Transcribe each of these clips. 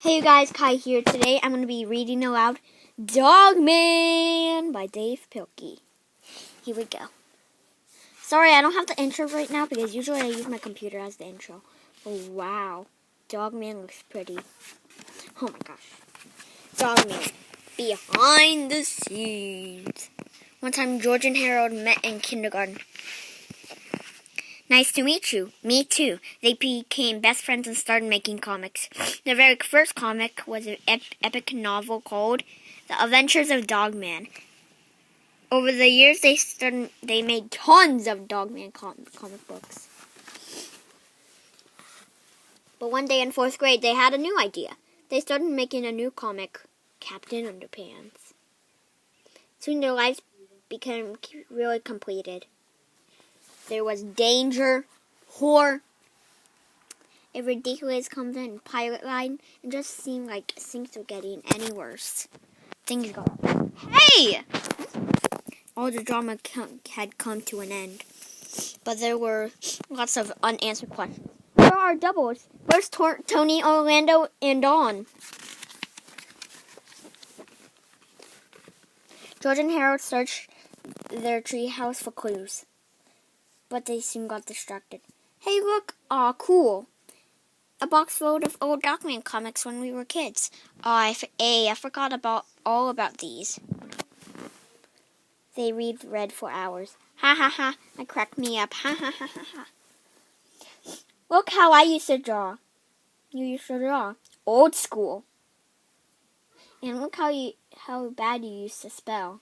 Hey you guys, Kai here. Today I'm going to be reading aloud Dogman by Dave Pilkey. Here we go. Sorry, I don't have the intro right now because usually I use my computer as the intro. Oh wow, Dogman looks pretty. Oh my gosh. Dogman, behind the scenes. One time George and Harold met in kindergarten. Nice to meet you. Me too. They became best friends and started making comics. Their very first comic was an epic novel called The Adventures of Dogman. Over the years, they made tons of Dogman comic books. But one day in 4th grade, they had a new idea. They started making a new comic, Captain Underpants. Soon their lives became really completed. There was danger, horror, a ridiculous convent pilot line. It just seemed like things were getting any worse. Things go, hey! All the drama had come to an end. But there were lots of unanswered questions. Where are doubles? Where's Tony, Orlando, and Dawn? George and Harold searched their treehouse for clues. But they soon got distracted. Hey, look! Aw, cool. A box full of old Dogman comics when we were kids. I forgot all about these. They read for hours. Ha ha ha! That cracked me up. Ha ha ha ha ha! Look how I used to draw. You used to draw. Old school. And look how bad you used to spell.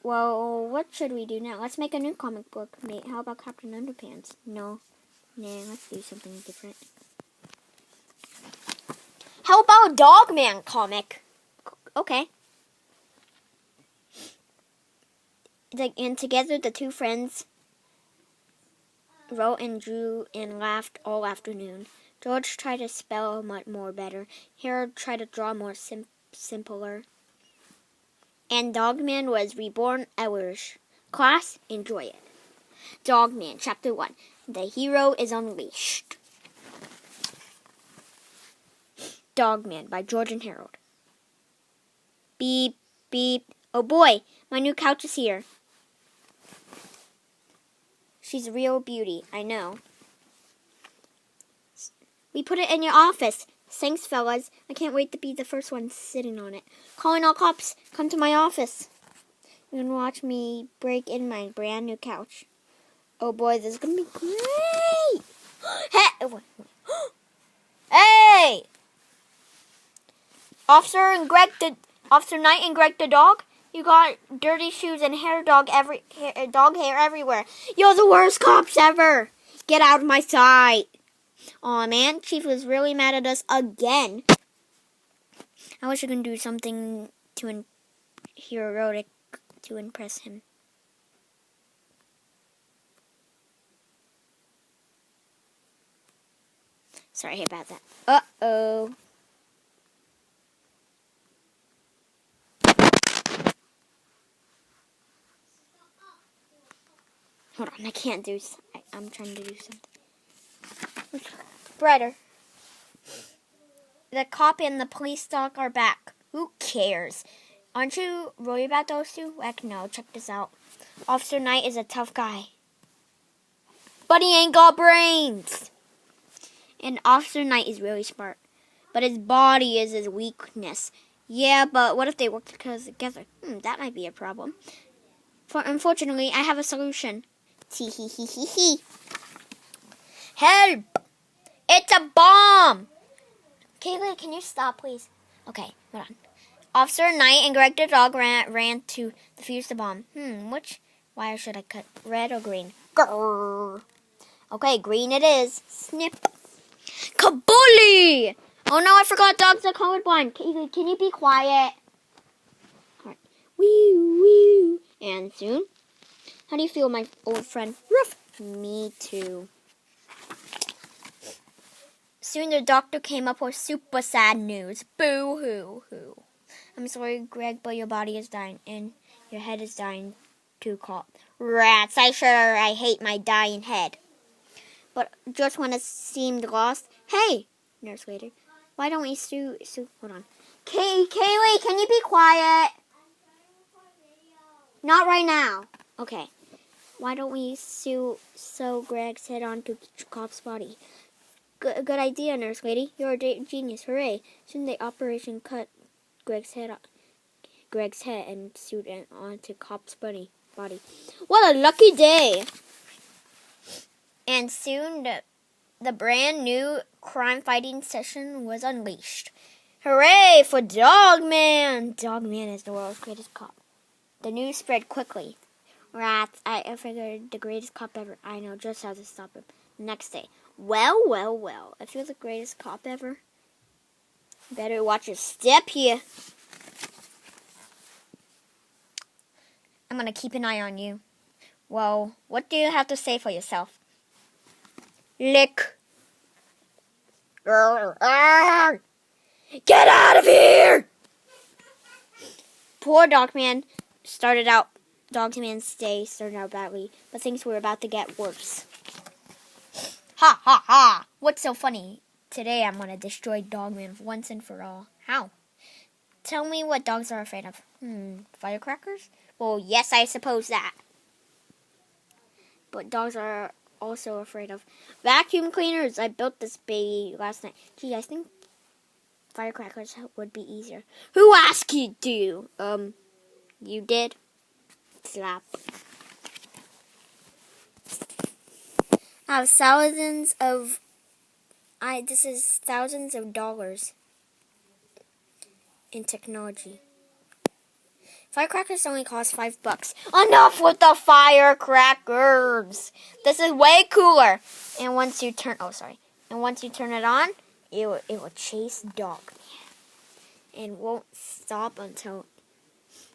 Well, what should we do now? Let's make a new comic book, mate. How about Captain Underpants? No. Nah, let's do something different. How about a Dogman comic? Okay. And together the two friends wrote and drew and laughed all afternoon. George tried to spell much more better. Harold tried to draw more simpler. And Dogman was reborn Irish. Class, enjoy it. Dogman, Chapter 1. The hero is unleashed. Dogman by George and Harold. Beep, beep. Oh boy, my new couch is here. She's a real beauty, I know. We put it in your office. Thanks, fellas. I can't wait to be the first one sitting on it. Calling all cops. Come to my office. You can watch me break in my brand new couch. Oh boy, this is going to be great. Hey! Hey! Officer Knight and Greg the dog, you got dirty shoes and dog hair everywhere. You're the worst cops ever. Get out of my sight. Aw, man, Chief was really mad at us again. I wish I could do something heroic to impress him. Sorry about that. Uh-oh. Hold on, I can't do... I'm trying to do something. Brighter. The cop and the police dog are back. Who cares? Aren't you worried about those two? Heck no, check this out. Officer Knight is a tough guy. But he ain't got brains. And Officer Knight is really smart. But his body is his weakness. Yeah, but what if they work together? That might be a problem. Unfortunately, I have a solution. Tee hee hee hee hee. Help! It's a bomb! Kaylee, can you stop, please? Okay, hold on. Officer Knight and Greg the dog ran to defuse the bomb. Which wire should I cut? Red or green? Grrr. Okay, green it is. Snip. Kabooly! Oh no, I forgot dogs are colorblind. Kaylee, can you be quiet? Alright. Wee, wee. And soon. How do you feel, my old friend? Ruff. Me too. Soon the doctor came up with super sad news. Boo-hoo-hoo. I'm sorry, Greg, but your body is dying, and your head is dying too, cop. Rats, I hate my dying head. But just when it seemed lost, hey, nurse later, Why don't we sue? Hold on. Kaylee, can you be quiet? Not right now. Okay. Why don't we sew Greg's head onto Cop's body? Good idea, nurse lady. You're a genius. Hooray! Soon the operation cut Greg's head and sewed it onto Cop's body. What a lucky day! And soon the brand new crime-fighting session was unleashed. Hooray for Dogman! Dogman is the world's greatest cop. The news spread quickly. Rats, I figured the greatest cop ever. I know just how to stop him. Next day. Well. If you're the greatest cop ever, better watch your step here. I'm going to keep an eye on you. Well, what do you have to say for yourself? Lick. Get out of here! Poor Dogman's day started out badly, but things were about to get worse. Ha ha ha! What's so funny? Today I'm gonna destroy Dogman once and for all. How? Tell me what dogs are afraid of. Firecrackers? Well, yes, I suppose that. But dogs are also afraid of vacuum cleaners. I built this baby last night. Gee, I think firecrackers would be easier. Who asked you to? You did? Slap. I have this is thousands of dollars in technology. Firecrackers only cost $5. Enough with the firecrackers! This is way cooler. And once you turn it on, it will chase Dogman. And won't stop until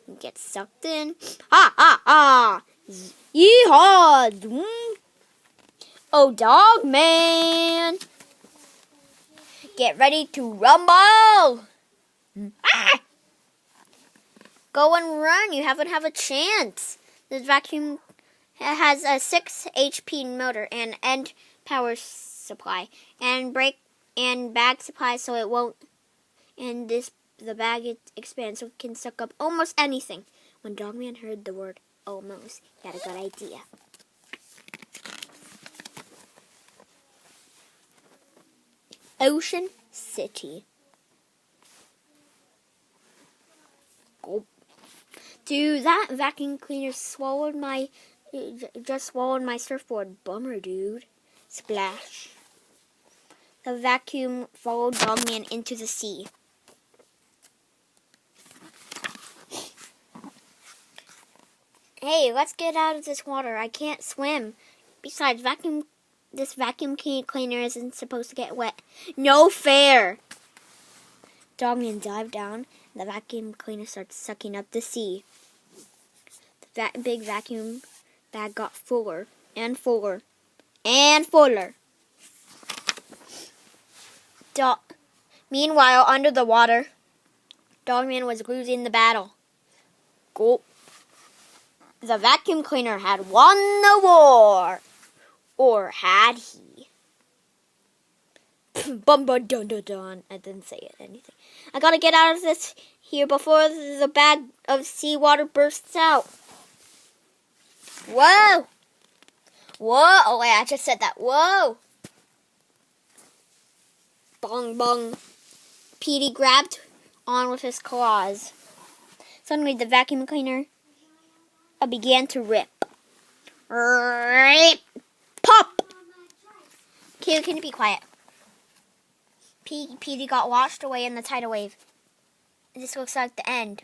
it gets sucked in. Ha ha ha! Yeehaw! Oh, Dogman! Get ready to rumble! Ah! Go and run. You haven't have a chance. This vacuum has a 6 HP motor and end power supply and brake and bag supply, so it won't. And the bag expands so it can suck up almost anything. When Dogman heard the word almost, he had a good idea. Ocean City. Gulp. Dude, that vacuum cleaner just swallowed my surfboard. Bummer, dude. Splash. The vacuum followed Dogman into the sea. Hey, let's get out of this water. I can't swim. Besides, this vacuum cleaner isn't supposed to get wet. No fair. Dogman dived down, and the vacuum cleaner started sucking up the sea. The big vacuum bag got fuller and fuller and fuller. Meanwhile, under the water, Dogman was losing the battle. Gulp. The vacuum cleaner had won the war. Or had he? Bum bum dun dun dun. I didn't say anything. I gotta get out of this here before the bag of seawater bursts out. Whoa! Whoa! Oh wait, I just said that. Whoa! Bong bong. Petey grabbed on with his claws. Suddenly, the vacuum cleaner began to rip. Rip! Pop! Kaylee, can you be quiet? Petey got washed away in the tidal wave. This looks like the end.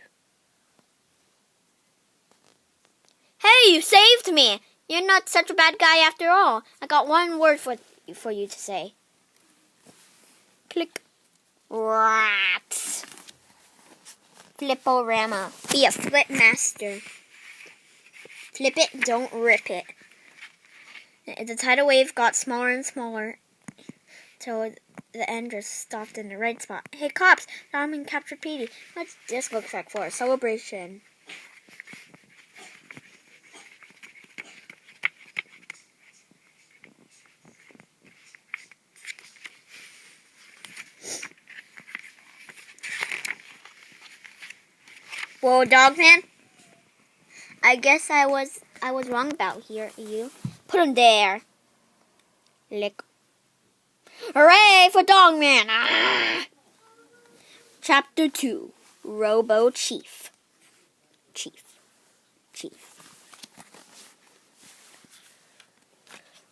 Hey, you saved me! You're not such a bad guy after all. I got one word for you to say. Click. Rats. Flip-o-rama. Be a flip master. Flip it, don't rip it. The tidal wave got smaller and smaller till the end just stopped in the right spot. Hey, cops! Dogman captured Petey. What's this look like for a celebration? Well, Dogman, I guess I was wrong about you. Put him there. Lick. Hooray for Dogman! Ah! Chapter 2, Robo Chief. Chief.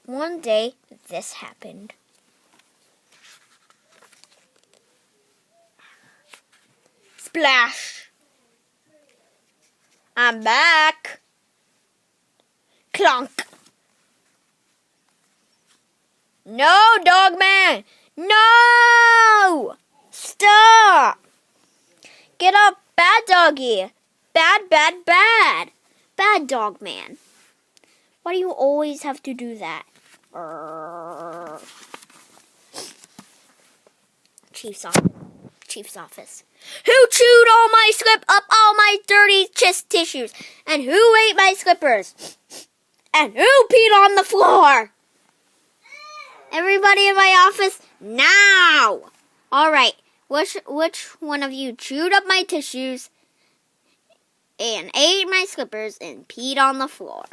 One day, this happened. Splash! I'm back! Clunk! No, Dogman! No! Stop! Get up, bad doggy! Bad, bad, bad! Bad Dogman. Why do you always have to do that? Chief's office. Who chewed all my up all my dirty chest tissues? And who ate my slippers? And who peed on the floor? Everybody in my office, now! All right, which one of you chewed up my tissues and ate my slippers and peed on the floor?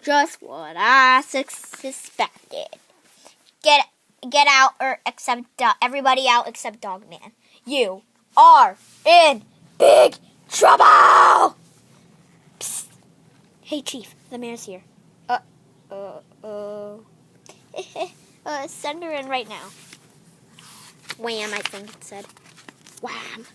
Just what I suspected. Get out, or everybody out except Dogman. You are in big trouble! Psst. Hey, Chief, the mayor's here. Send her in right now. Wham, I think it said. Wham.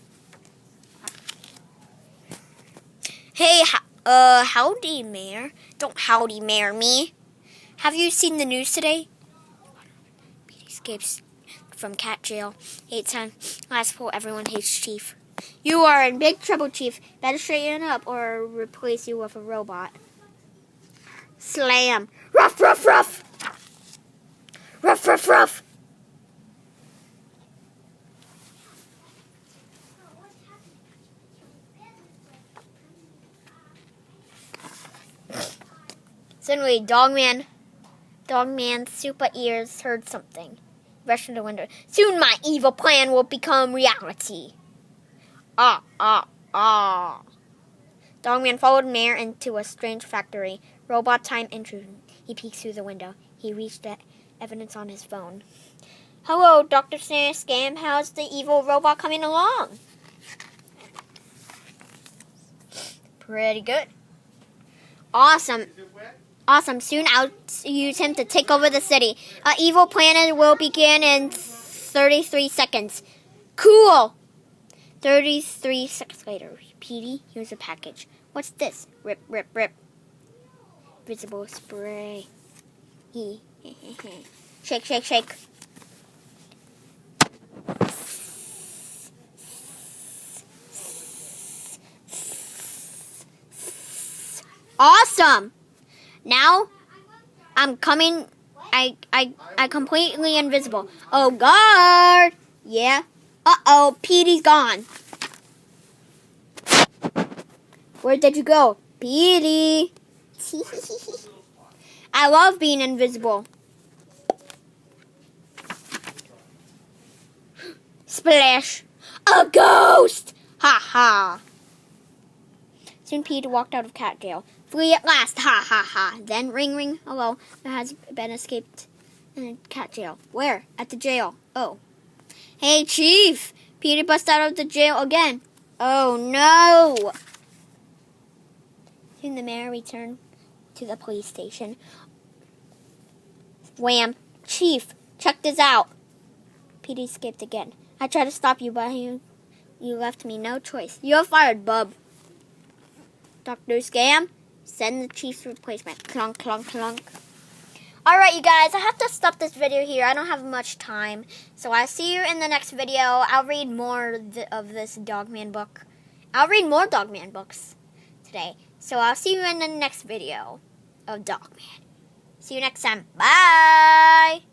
Hey, howdy, Mayor. Don't howdy, Mayor me. Have you seen the news today? Pete escapes from cat jail. 8 times. Last poll, everyone hates Chief. You are in big trouble, Chief. Better straighten up or replace you with a robot. Slam. Ruff, ruff, ruff. Ruff, ruff, ruff. Suddenly, Dogman's super ears heard something. Rushed to the window. Soon my evil plan will become reality. Dogman followed Mayor into a strange factory. Robot time intrusion. He peeks through the window. He reached the evidence on his phone. Hello, Dr. Scam. How's the evil robot coming along? Pretty good. Awesome. Soon I'll use him to take over the city. An evil planet will begin in 33 seconds. Cool. 33 seconds later. Petey, here's a package. What's this? Rip, rip, rip. Visible spray. Shake, shake, shake. Awesome. Now, I'm coming. I completely invisible. Oh, guard. Yeah. Uh-oh, Petey's gone. Where did you go? Petey. I love being invisible. Splash. A ghost. Ha ha. Soon Petey walked out of cat jail. Free at last, ha ha ha. Then ring ring, hello, there has been escaped in cat jail. Where? At the jail. Oh. Hey, Chief! Petey busted out of the jail again. Oh no! Soon the mayor returned to the police station. Wham! Chief, check this out. Petey escaped again. I tried to stop you, but you left me no choice. You're fired, bub. Dr. Scam, send the Chief's replacement. Clunk, clunk, clunk. Alright, you guys, I have to stop this video here. I don't have much time. So I'll see you in the next video. I'll read more of this Dogman book. I'll read more Dogman books today. So I'll see you in the next video of Dogman. See you next time. Bye!